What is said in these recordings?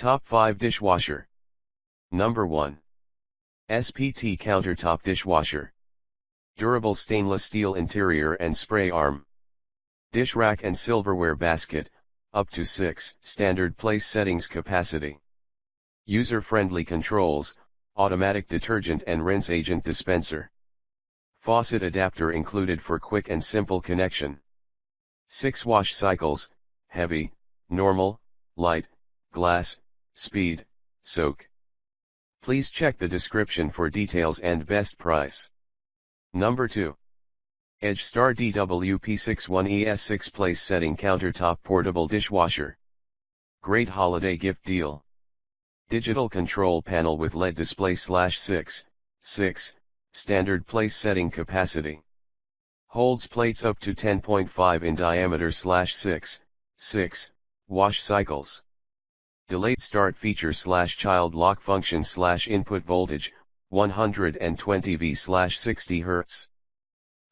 Top 5 Dishwasher. Number 1. SPT Countertop Dishwasher. Durable stainless steel interior and spray arm. Dish rack and silverware basket, up to 6 standard place settings capacity. User-friendly controls, automatic detergent and rinse agent dispenser. Faucet adapter included for quick and simple connection. 6 wash cycles, heavy, normal, light, glass, speed, soak. Please check the description for details and best price. Number 2. EdgeStar DWP61ES 6-place setting countertop portable dishwasher. Great holiday gift deal. Digital control panel with LED display /6 standard place setting capacity. Holds plates up to 10.5 in diameter /6 wash cycles. Delayed start feature /child lock function /input voltage 120 V/60 Hz.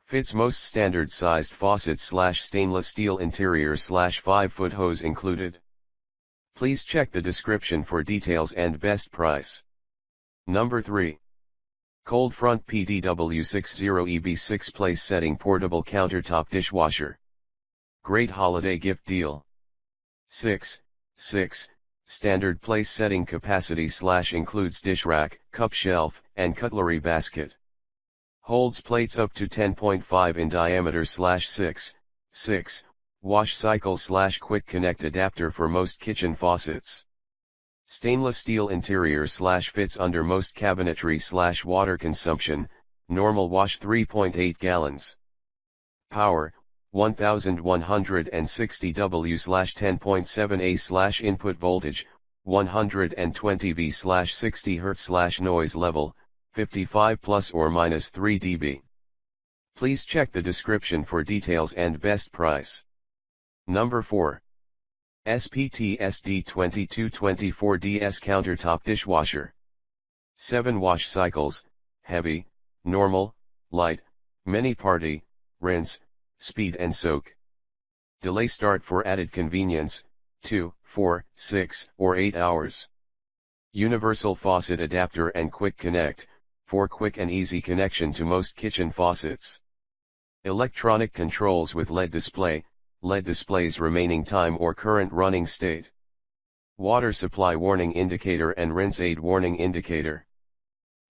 Fits most standard sized faucets /stainless steel interior /5-foot hose included. Please check the description for details and best price. Number 3. Koldfront PDW60EB 6-place setting portable countertop dishwasher. Great holiday gift deal. 6 standard place setting capacity /includes dish rack, cup shelf, and cutlery basket. Holds plates up to 10.5 in diameter /6 wash cycle /quick connect adapter for most kitchen faucets. Stainless steel interior fits under most cabinetry water consumption, normal wash 3.8 gallons. Power, 1160 W/10.7 A input voltage, 120 V/60 Hz noise level, 55 plus or minus 3 dB. Please check the description for details and best price. Number 4. SPT SD2224DS countertop dishwasher. 7 wash cycles, heavy, normal, light, mini party, rinse, speed and soak. Delay start for added convenience, 2, 4, 6, or 8 hours. Universal faucet adapter and quick connect, for quick and easy connection to most kitchen faucets. Electronic controls with LED display, LED displays remaining time or current running state. Water supply warning indicator and rinse aid warning indicator.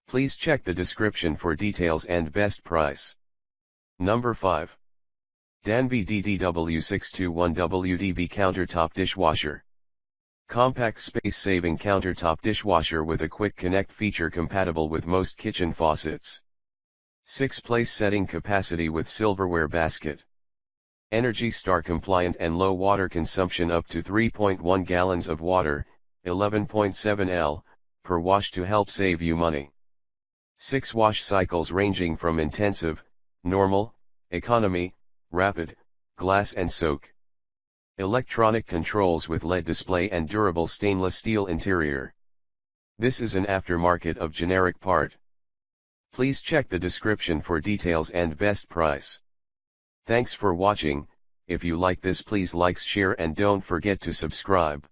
Please check the description for details and best price. Number 5. Danby DDW621WDB countertop dishwasher. Compact space-saving countertop dishwasher with a quick connect feature compatible with most kitchen faucets. 6-place setting capacity with silverware basket. EdgeStar compliant and low water consumption up to 3.1 gallons of water, 11.7 L, per wash to help save you money. 6 wash cycles ranging from intensive, normal, economy, rapid, glass and soak. Electronic controls with LED display and durable stainless steel interior. This is an aftermarket of generic part. Please check the description for details and best price. Thanks for watching. If you like this, please like, share and don't forget to subscribe.